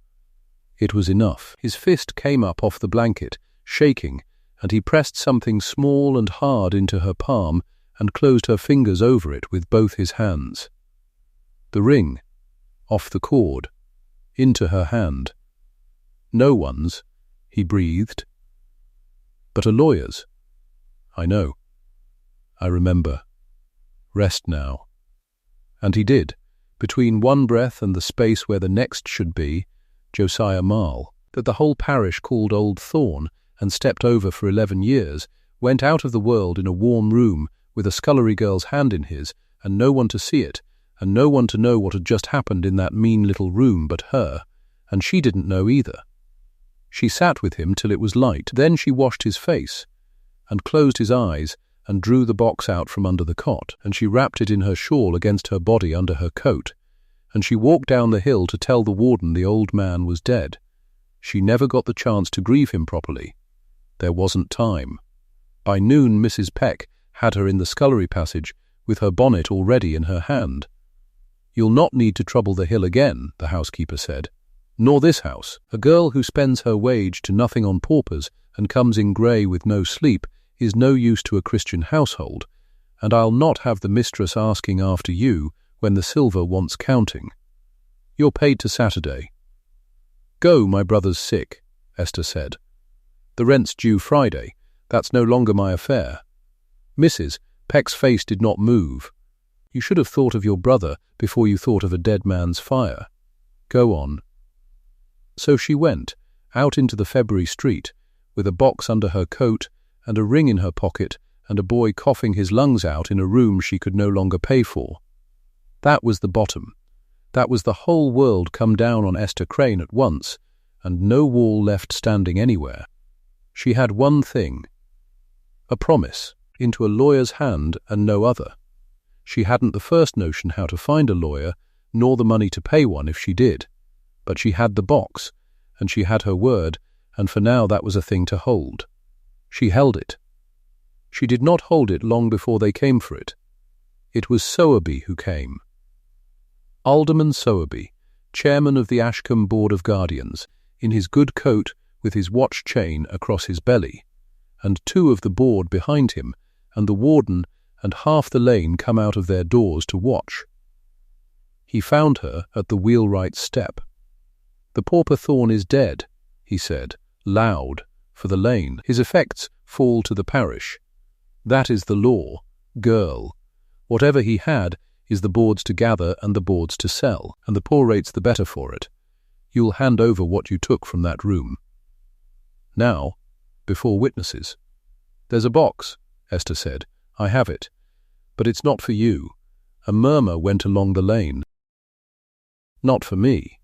it was enough. His fist came up off the blanket, shaking, and he pressed something small and hard into her palm and closed her fingers over it with both his hands. The ring, off the cord, into her hand. "No one's," he breathed. "But a lawyer's." "I know. I remember. Rest now." And he did, between one breath and the space where the next should be, Josiah Marl, that the whole parish called Old Thorne and stepped over for 11 years, went out of the world in a warm room with a scullery girl's hand in his, and no one to see it, and no one to know what had just happened in that mean little room but her, and she didn't know either. She sat with him till it was light, then she washed his face, and closed his eyes, and drew the box out from under the cot, and she wrapped it in her shawl against her body under her coat, and she walked down the hill to tell the warden the old man was dead. She never got the chance to grieve him properly. There wasn't time. By noon Mrs. Peck had her in the scullery passage, with her bonnet already in her hand. "You'll not need to trouble the hill again," the housekeeper said. "Nor this house. A girl who spends her wage to nothing on paupers and comes in grey with no sleep is no use to a Christian household, and I'll not have the mistress asking after you when the silver wants counting. You're paid to Saturday." "Go, my brother's sick," Esther said. "The rent's due Friday. That's no longer my affair." Mrs. Peck's face did not move. "You should have thought of your brother before you thought of a dead man's fire. Go on." So she went, out into the February street, with a box under her coat and a ring in her pocket and a boy coughing his lungs out in a room she could no longer pay for. That was the bottom. That was the whole world come down on Esther Crane at once, and no wall left standing anywhere. She had one thing, a promise, into a lawyer's hand and no other. She hadn't the first notion how to find a lawyer, nor the money to pay one if she did. But she had the box, and she had her word, and for now that was a thing to hold. She held it. She did not hold it long before they came for it. It was Sowerby who came. Alderman Sowerby, chairman of the Ashcombe Board of Guardians, in his good coat with his watch chain across his belly, and two of the board behind him, and the warden and half the lane come out of their doors to watch. He found her at the wheelwright's step. "The pauper Thorne is dead," he said, loud, for the lane. "His effects fall to the parish. That is the law, girl. Whatever he had is the board's to gather and the board's to sell, and the poor rate's the better for it. You'll hand over what you took from that room. Now, before witnesses." "There's a box," Esther said. "I have it. But it's not for you." A murmur went along the lane. "Not for me."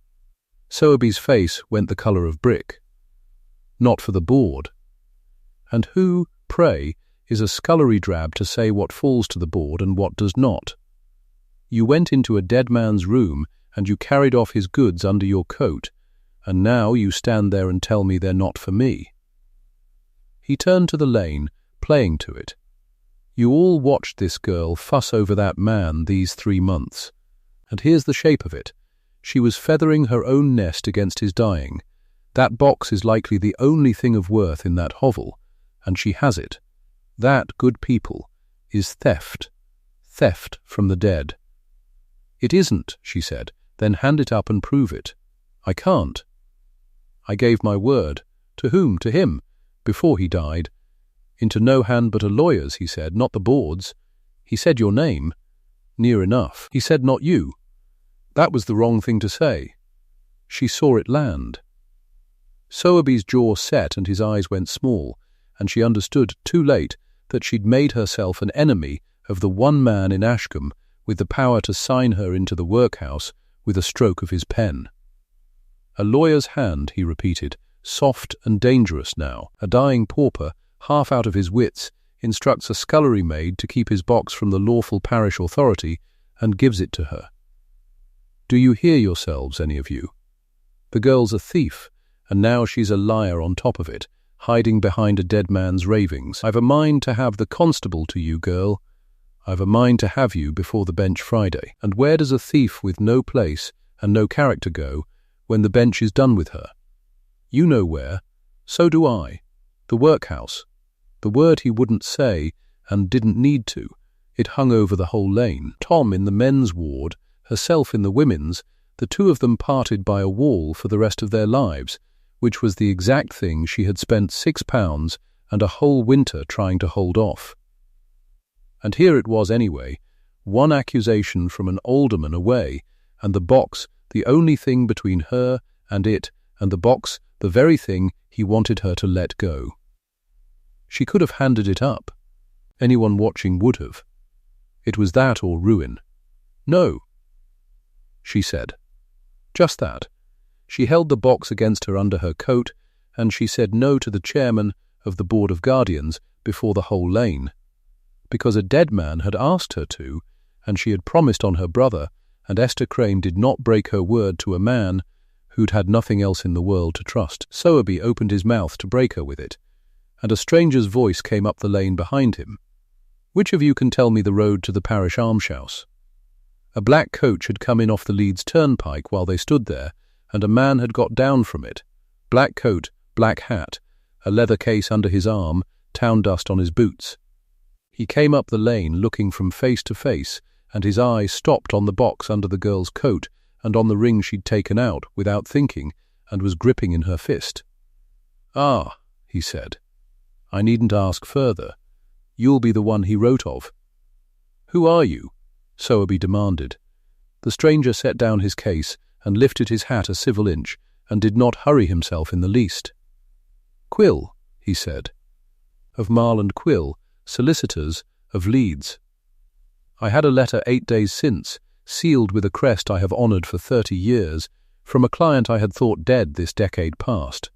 Sowerby's face went the colour of brick. "Not for the board. And who, pray, is a scullery drab to say what falls to the board and what does not? You went into a dead man's room and you carried off his goods under your coat, and now you stand there and tell me they're not for me." He turned to the lane, playing to it. "You all watched this girl fuss over that man these 3 months. And here's the shape of it. She was feathering her own nest against his dying. That box is likely the only thing of worth in that hovel, and she has it. That, good people, is theft. Theft from the dead." "It isn't," she said. "Then hand it up and prove it." "I can't." "I gave my word." "To whom?" "To him, before he died." "Into no hand but a lawyer's," he said, "not the board's." "He said your name." "Near enough." "He said not you." "That was the wrong thing to say." She saw it land. Sowerby's jaw set and his eyes went small, and she understood too late that she'd made herself an enemy of the one man in Ashcombe with the power to sign her into the workhouse with a stroke of his pen. "A lawyer's hand," he repeated, "soft and dangerous now. A dying pauper, half out of his wits, instructs a scullery maid to keep his box from the lawful parish authority and gives it to her. Do you hear yourselves, any of you? The girl's a thief, and now she's a liar on top of it, hiding behind a dead man's ravings. I've a mind to have the constable to you, girl. I've a mind to have you before the bench Friday. And where does a thief with no place and no character go when the bench is done with her? You know where. So do I. The workhouse." The word he wouldn't say, and didn't need to. It hung over the whole lane. Tom in the men's ward, herself in the women's, the two of them parted by a wall for the rest of their lives, which was the exact thing she had spent £6 and a whole winter trying to hold off. And here it was anyway, one accusation from an alderman away, and the box the only thing between her and it, and the box the very thing he wanted her to let go. She could have handed it up. Anyone watching would have. It was that or ruin. "No," she said. Just that. She held the box against her under her coat, and she said no to the chairman of the Board of Guardians before the whole lane. Because a dead man had asked her to, and she had promised on her brother, and Esther Crane did not break her word to a man who'd had nothing else in the world to trust. Sowerby opened his mouth to break her with it, and a stranger's voice came up the lane behind him. "Which of you can tell me the road to the parish almshouse?" A black coach had come in off the Leeds turnpike while they stood there, and a man had got down from it. Black coat, black hat, a leather case under his arm, town dust on his boots. He came up the lane looking from face to face, and his eye stopped on the box under the girl's coat and on the ring she'd taken out without thinking and was gripping in her fist. "Ah," he said. "I needn't ask further. You'll be the one he wrote of." "Who are you?" Sowerby demanded. The stranger set down his case and lifted his hat a civil inch and did not hurry himself in the least. "Quill," he said. "Of Marl and Quill, solicitors, of Leeds. I had a letter 8 days since, sealed with a crest I have honoured for 30 years, from a client I had thought dead this decade past.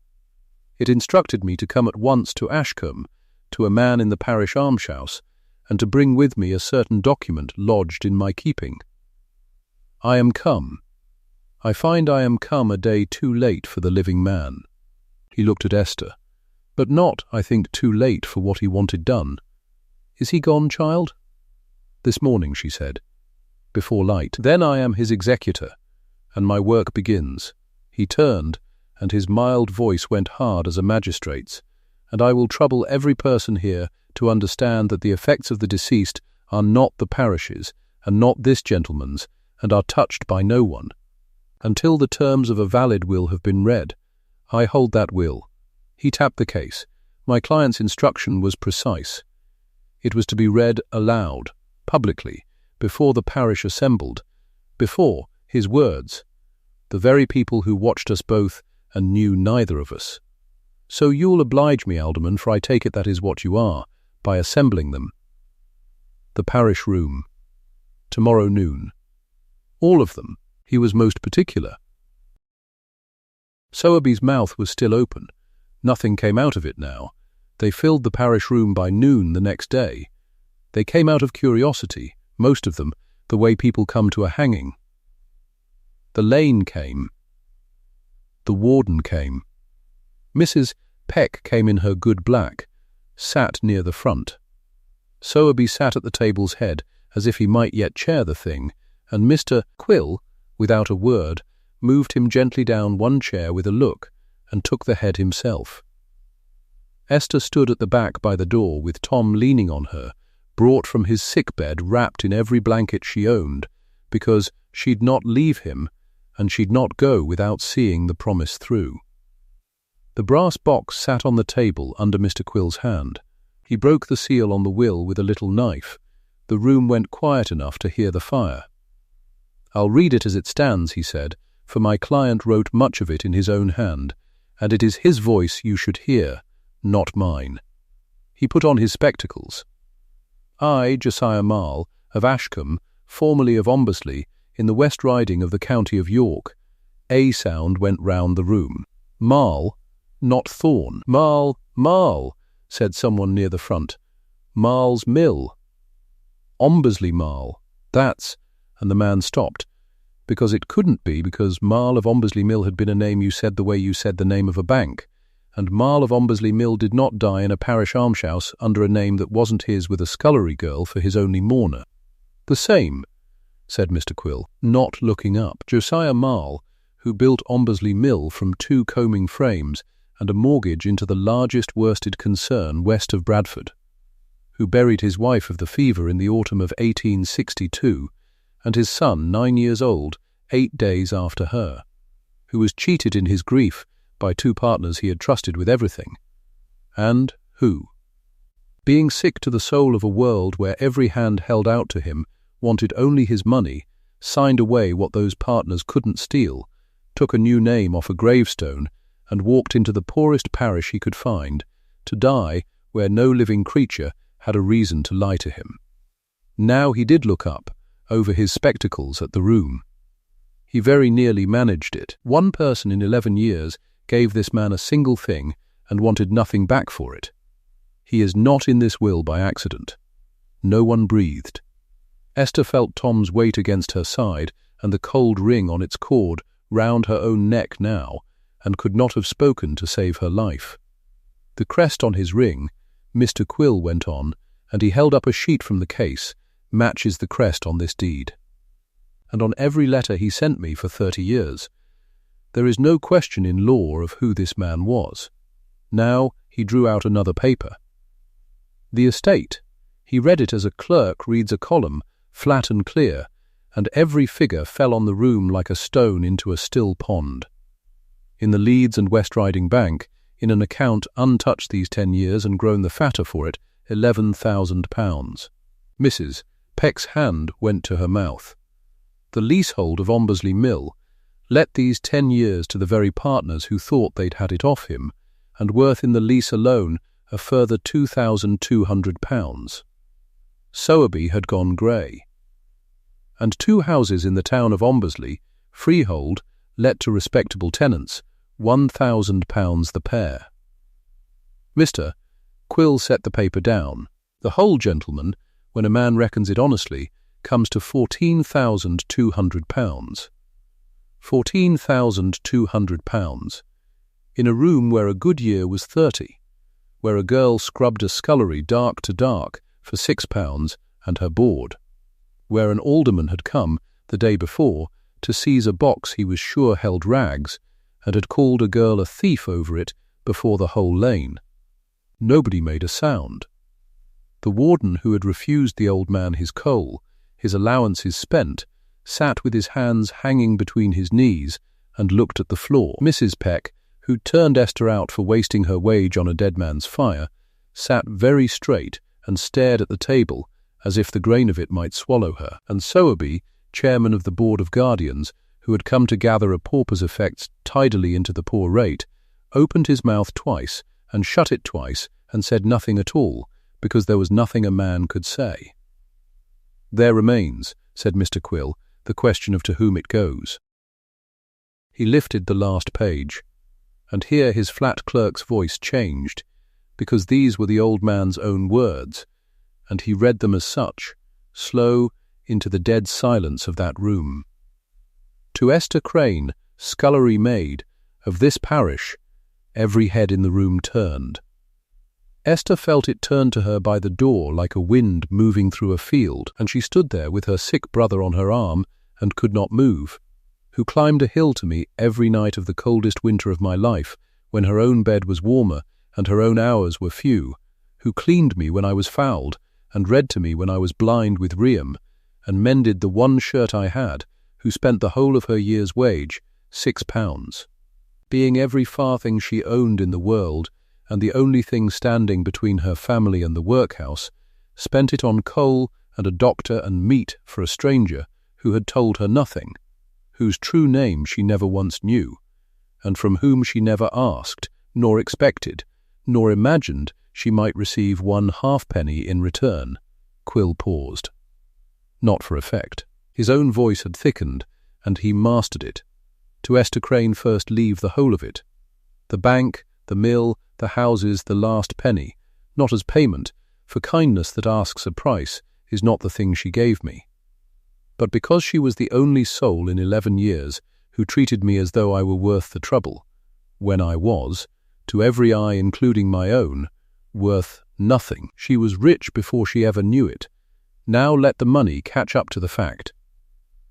It instructed me to come at once to Ashcombe, to a man in the parish almshouse, and to bring with me a certain document lodged in my keeping. I am come. I find I am come a day too late for the living man." He looked at Esther. "But not, I think, too late for what he wanted done. Is he gone, child?" "This morning," she said, "before light. Then I am his executor, and my work begins." He turned, and his mild voice went hard as a magistrate's. "And I will trouble every person here to understand that the effects of the deceased are not the parish's, and not this gentleman's, and are touched by no one. Until the terms of a valid will have been read, I hold that will." He tapped the case. "My client's instruction was precise. It was to be read aloud, publicly, before the parish assembled, before, his words, the very people who watched us both and knew neither of us. So you'll oblige me, Alderman, for I take it that is what you are, by assembling them. The parish room. Tomorrow noon. All of them." He was most particular. Sowerby's mouth was still open. Nothing came out of it now. They filled the parish room by noon the next day. They came out of curiosity, most of them, the way people come to a hanging. The lane came. The warden came. Mrs. Peck came in her good black, sat near the front. Sowerby sat at the table's head, as if he might yet chair the thing, and Mr. Quill, without a word, moved him gently down one chair with a look, and took the head himself. Esther stood at the back by the door with Tom leaning on her, brought from his sick-bed wrapped in every blanket she owned, because she'd not leave him, and she'd not go without seeing the promise through. The brass box sat on the table under Mr. Quill's hand. He broke the seal on the will with a little knife. The room went quiet enough to hear the fire. "I'll read it as it stands," he said, "for my client wrote much of it in his own hand, and it is his voice you should hear, not mine." He put on his spectacles. "I, Josiah Marl, of Ashcombe, formerly of Ombersley, in the West Riding of the county of York." A sound went round the room. "Marl, not Thorne." Marl, said someone near the front. "Marl's Mill." "Ombersley Marl, that's—" and the man stopped, because it couldn't be, because Marl of Ombersley Mill had been a name you said the way you said the name of a bank, and Marl of Ombersley Mill did not die in a parish almshouse under a name that wasn't his with a scullery girl for his only mourner. "The same," said Mr. Quill, not looking up. "Josiah Marl, who built Ombersley Mill from 2 combing frames and a mortgage into the largest worsted concern west of Bradford, who buried his wife of the fever in the autumn of 1862, and his son, 9 years old, 8 days after her, who was cheated in his grief by 2 partners he had trusted with everything, and who, being sick to the soul of a world where every hand held out to him wanted only his money, signed away what those partners couldn't steal, took a new name off a gravestone, and walked into the poorest parish he could find, to die where no living creature had a reason to lie to him." Now he did look up, over his spectacles, at the room. He very nearly managed it. One person in 11 years gave this man a single thing and wanted nothing back for it. He is not in this will by accident. No one breathed. Esther felt Tom's weight against her side and the cold ring on its cord round her own neck now, and could not have spoken to save her life. "The crest on his ring," Mr. Quill went on, and he held up a sheet from the case, "matches the crest on this deed, and on every letter he sent me for 30 years. There is no question in law of who this man was." Now he drew out another paper. "The estate." He read it as a clerk reads a column, flat and clear, and every figure fell on the room like a stone into a still pond. In the Leeds and West Riding Bank, in an account untouched these 10 years and grown the fatter for it, £11,000. Mrs. Peck's hand went to her mouth. "The leasehold of Ombersley Mill, let these 10 years to the very partners who thought they'd had it off him, and worth in the lease alone a further £2,200. Sowerby had gone grey. And 2 houses in the town of Ombersley, freehold, let to respectable tenants, £1,000 the pair." Mr. Quill set the paper down. "The whole, gentlemen, when a man reckons it honestly, comes to £14,200. £14,200, in a room where a good year was 30, where a girl scrubbed a scullery dark to dark for £6 and her board, where an alderman had come, the day before, to seize a box he was sure held rags, and had called a girl a thief over it before the whole lane. Nobody made a sound. The warden, who had refused the old man his coal, his allowances spent, sat with his hands hanging between his knees and looked at the floor. Mrs. Peck, who turned Esther out for wasting her wage on a dead man's fire, sat very straight and stared at the table as if the grain of it might swallow her, and Sowerby, chairman of the Board of Guardians, who had come to gather a pauper's effects tidily into the poor rate, opened his mouth twice and shut it twice and said nothing at all, because there was nothing a man could say. "There remains," said Mr. Quill, "the question of to whom it goes." He lifted the last page, and here his flat clerk's voice changed, because these were the old man's own words, and he read them as such, slow, into the dead silence of that room. To Esther Crane, scullery maid, of this parish, every head in the room turned. Esther felt it turn to her by the door like a wind moving through a field, and she stood there with her sick brother on her arm and could not move, who climbed a hill to me every night of the coldest winter of my life, when her own bed was warmer and her own hours were few, who cleaned me when I was fouled, and read to me when I was blind with rheum, and mended the one shirt I had, who spent the whole of her year's wage, £6, being every farthing she owned in the world, and the only thing standing between her family and the workhouse, spent it on coal and a doctor and meat for a stranger who had told her nothing, whose true name she never once knew, and from whom she never asked, nor expected, nor imagined she might receive one halfpenny in return. Quill paused. Not for effect. His own voice had thickened, and he mastered it. To Esther Crane first leave the whole of it. The bank, the mill, the houses, the last penny, not as payment, for kindness that asks a price is not the thing she gave me. But because she was the only soul in 11 years who treated me as though I were worth the trouble, when I was, to every eye including my own, worth nothing. She was rich before she ever knew it. Now let the money catch up to the fact.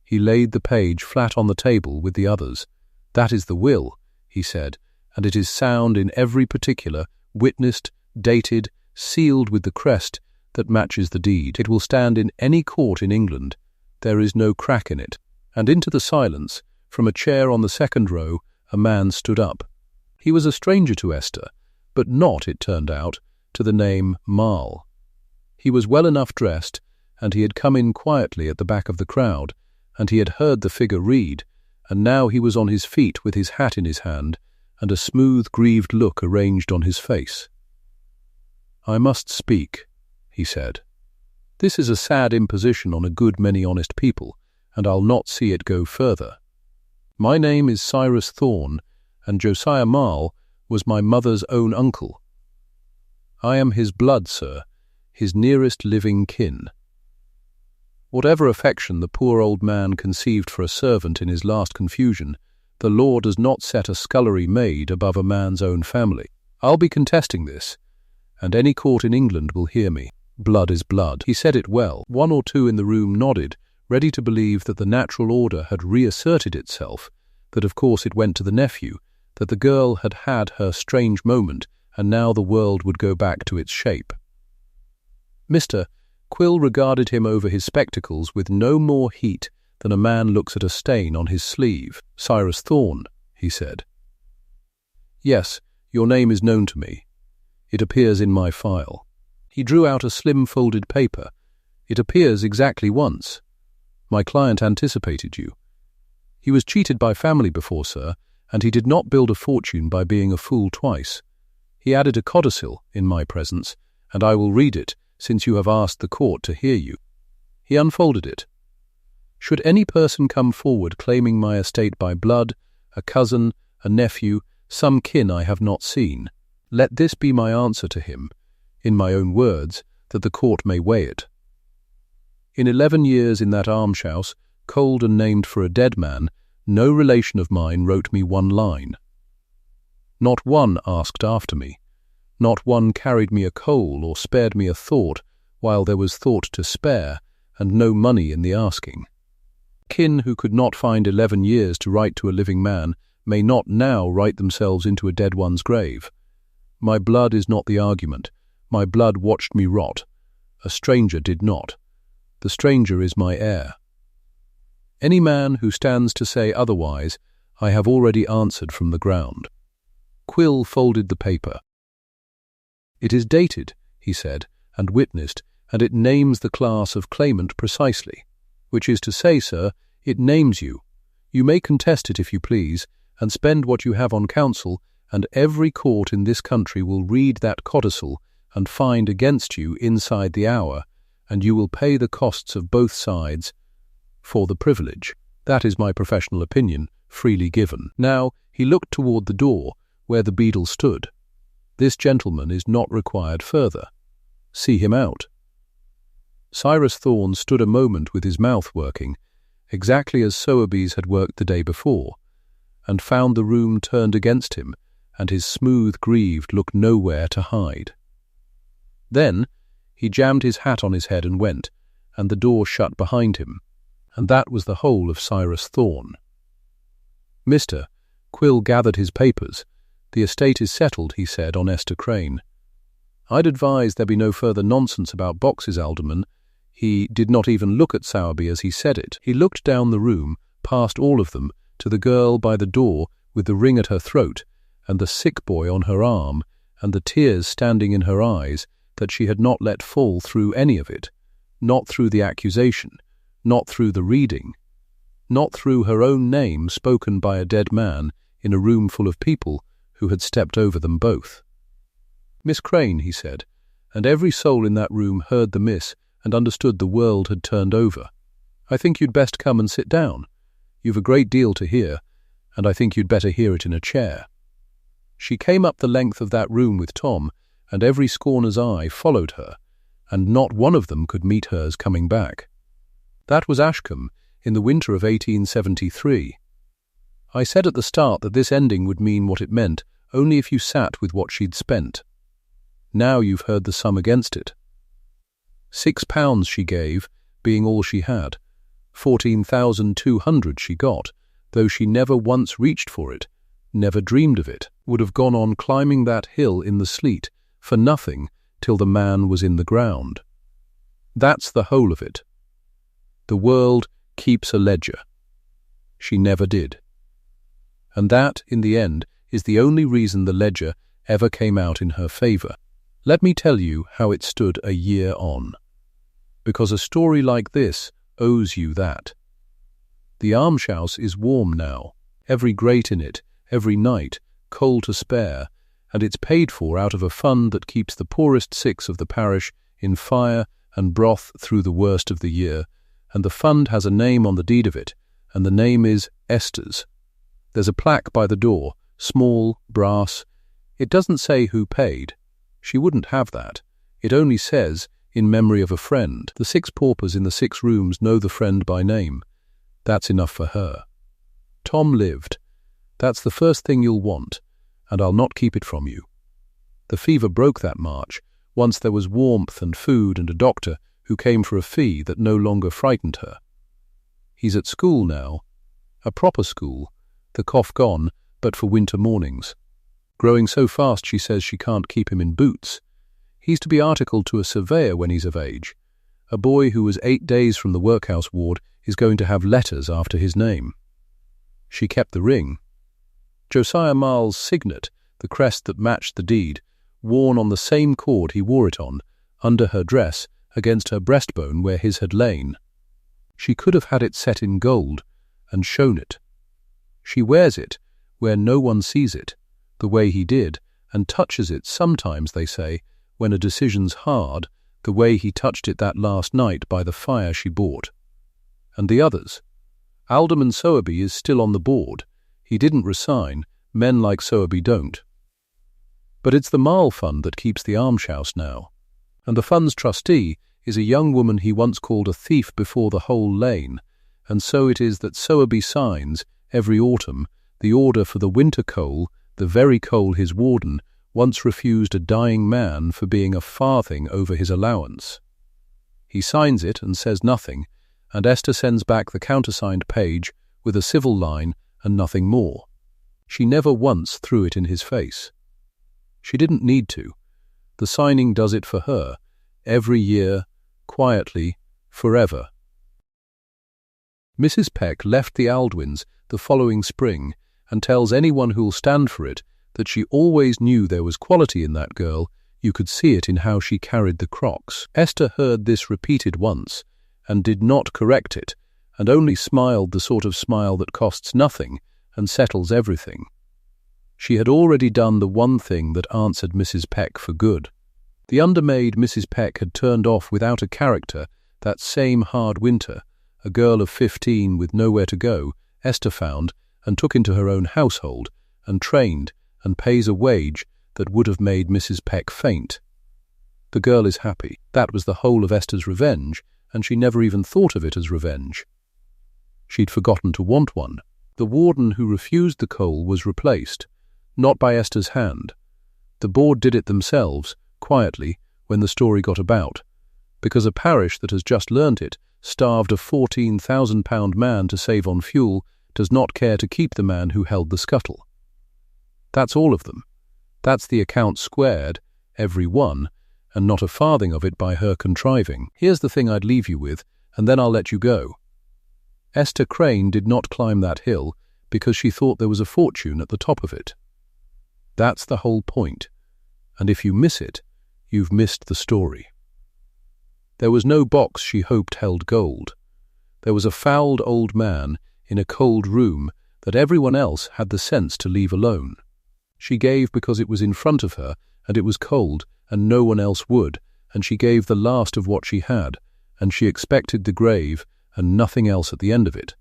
He laid the page flat on the table with the others. That is the will, he said, and it is sound in every particular, witnessed, dated, sealed with the crest that matches the deed. It will stand in any court in England. There is no crack in it. And into the silence, from a chair on the second row, a man stood up. He was a stranger to Esther, but not, it turned out, to the name Marl. He was well enough dressed, and he had come in quietly at the back of the crowd, and he had heard the figure read, and now he was on his feet with his hat in his hand, and a smooth, grieved look arranged on his face. "I must speak," he said. "This is a sad imposition on a good many honest people, and I'll not see it go further. My name is Cyrus Thorne, and Josiah Marl was my mother's own uncle. I am his blood, sir, his nearest living kin. Whatever affection the poor old man conceived for a servant in his last confusion, the law does not set a scullery maid above a man's own family. I'll be contesting this, and any court in England will hear me. Blood is blood." He said it well. One or two in the room nodded, ready to believe that the natural order had reasserted itself, that of course it went to the nephew, that the girl had had her strange moment, and now the world would go back to its shape. Mr. Quill regarded him over his spectacles with no more heat than a man looks at a stain on his sleeve. "Cyrus Thorne," he said. "Yes, your name is known to me. It appears in my file." He drew out a slim folded paper. "It appears exactly once. My client anticipated you. He was cheated by family before, sir, and he did not build a fortune by being a fool twice. He added a codicil in my presence, and I will read it, since you have asked the court to hear you." He unfolded it. "Should any person come forward claiming my estate by blood, a cousin, a nephew, some kin I have not seen, let this be my answer to him, in my own words, that the court may weigh it. In 11 years in that almshouse, cold and named for a dead man, no relation of mine wrote me one line. Not one asked after me. Not one carried me a coal or spared me a thought while there was thought to spare and no money in the asking. Kin who could not find 11 years to write to a living man may not now write themselves into a dead one's grave. My blood is not the argument. My blood watched me rot. A stranger did not. The stranger is my heir. Any man who stands to say otherwise, I have already answered from the ground." Quill folded the paper. "It is dated," he said, "and witnessed, and it names the class of claimant precisely. Which is to say, sir, it names you. You may contest it if you please, and spend what you have on counsel, and every court in this country will read that codicil and find against you inside the hour, and you will pay the costs of both sides for the privilege. That is my professional opinion, freely given." Now he looked toward the door, where the beadle stood. "This gentleman is not required further. See him out." Cyrus Thorne stood a moment with his mouth working, exactly as Sowerby's had worked the day before, and found the room turned against him, and his smooth grieved look nowhere to hide. Then he jammed his hat on his head and went, and the door shut behind him, and that was the whole of Cyrus Thorne. "Mr." Quill gathered his papers. "The estate is settled," he said, on Esther Crane. "I'd advise there be no further nonsense about boxes, Alderman." He did not even look at Sowerby as he said it. He looked down the room, past all of them, to the girl by the door with the ring at her throat, and the sick boy on her arm, and the tears standing in her eyes that she had not let fall through any of it, not through the accusation, not through the reading, not through her own name spoken by a dead man in a room full of people who had stepped over them both. "Miss Crane," he said, and every soul in that room heard the miss and understood the world had turned over. "I think you'd best come and sit down. You've a great deal to hear, and I think you'd better hear it in a chair." She came up the length of that room with Tom, and every scorner's eye followed her, and not one of them could meet hers coming back. That was Ashcombe, in the winter of 1873. I said at the start that this ending would mean what it meant only if you sat with what she'd spent. Now you've heard the sum against it. £6 she gave, being all she had. 14,200 she got, though she never once reached for it, never dreamed of it, would have gone on climbing that hill in the sleet for nothing till the man was in the ground. That's the whole of it. The world keeps a ledger. She never did. And that, in the end, is the only reason the ledger ever came out in her favour. Let me tell you how it stood a year on. Because a story like this owes you that. The Almshouse is warm now, every grate in it, every night, coal to spare, and it's paid for out of a fund that keeps the poorest 6 of the parish in fire and broth through the worst of the year, and the fund has a name on the deed of it, and the name is Esther's. There's a plaque by the door, small, brass. It doesn't say who paid. She wouldn't have that. It only says, in memory of a friend. The 6 paupers in the 6 rooms know the friend by name. That's enough for her. Tom lived. That's the first thing you'll want, and I'll not keep it from you. The fever broke that March. Once there was warmth and food and a doctor who came for a fee that no longer frightened her. He's at school now. A proper school. The cough gone, but for winter mornings. Growing so fast she says she can't keep him in boots. He's to be articled to a surveyor when he's of age. A boy who was 8 days from the workhouse ward is going to have letters after his name. She kept the ring. Josiah Marl's signet, the crest that matched the deed, worn on the same cord he wore it on, under her dress, against her breastbone where his had lain. She could have had it set in gold, and shown it. She wears it, where no one sees it, the way he did, and touches it sometimes, they say, when a decision's hard, the way he touched it that last night by the fire she bought. And the others. Alderman Sowerby is still on the board. He didn't resign. Men like Sowerby don't. But it's the Marl Fund that keeps the Almshouse now. And the fund's trustee is a young woman he once called a thief before the whole lane, and so it is that Sowerby signs, every autumn, the order for the winter coal, the very coal his warden once refused a dying man for being a farthing over his allowance. He signs it and says nothing, and Esther sends back the countersigned page with a civil line and nothing more. She never once threw it in his face. She didn't need to. The signing does it for her, every year, quietly, forever. Mrs. Peck left the Aldwins the following spring and tells anyone who'll stand for it that she always knew there was quality in that girl. You could see it in how she carried the crocks. Esther heard this repeated once and did not correct it, and only smiled the sort of smile that costs nothing and settles everything. She had already done the one thing that answered Mrs. Peck for good. The undermaid Mrs. Peck had turned off without a character that same hard winter. A girl of 15 with nowhere to go, Esther found and took into her own household and trained and pays a wage that would have made Mrs. Peck faint. The girl is happy. That was the whole of Esther's revenge, and she never even thought of it as revenge. She'd forgotten to want one. The warden who refused the coal was replaced, not by Esther's hand. The board did it themselves, quietly, when the story got about, because a parish that has just learnt it, starved a £14,000 man to save on fuel, does not care to keep the man who held the scuttle. That's all of them. That's the account squared, every one, and not a farthing of it by her contriving. Here's the thing I'd leave you with, and then I'll let you go. Esther Crane did not climb that hill because she thought there was a fortune at the top of it. That's the whole point, and if you miss it, you've missed the story. There was no box she hoped held gold. There was a fouled old man in a cold room that everyone else had the sense to leave alone. She gave because it was in front of her, and it was cold, and no one else would, and she gave the last of what she had, and she expected the grave and nothing else at the end of it.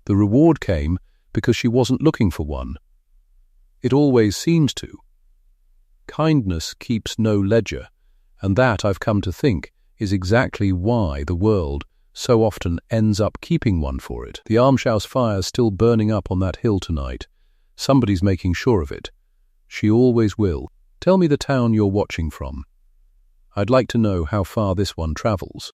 The reward came because she wasn't looking for one. It always seems to. Kindness keeps no ledger, and that, I've come to think, is exactly why the world so often ends up keeping one for it. The Almshouse fire's still burning up on that hill tonight. Somebody's making sure of it. She always will. Tell me the town you're watching from. I'd like to know how far this one travels.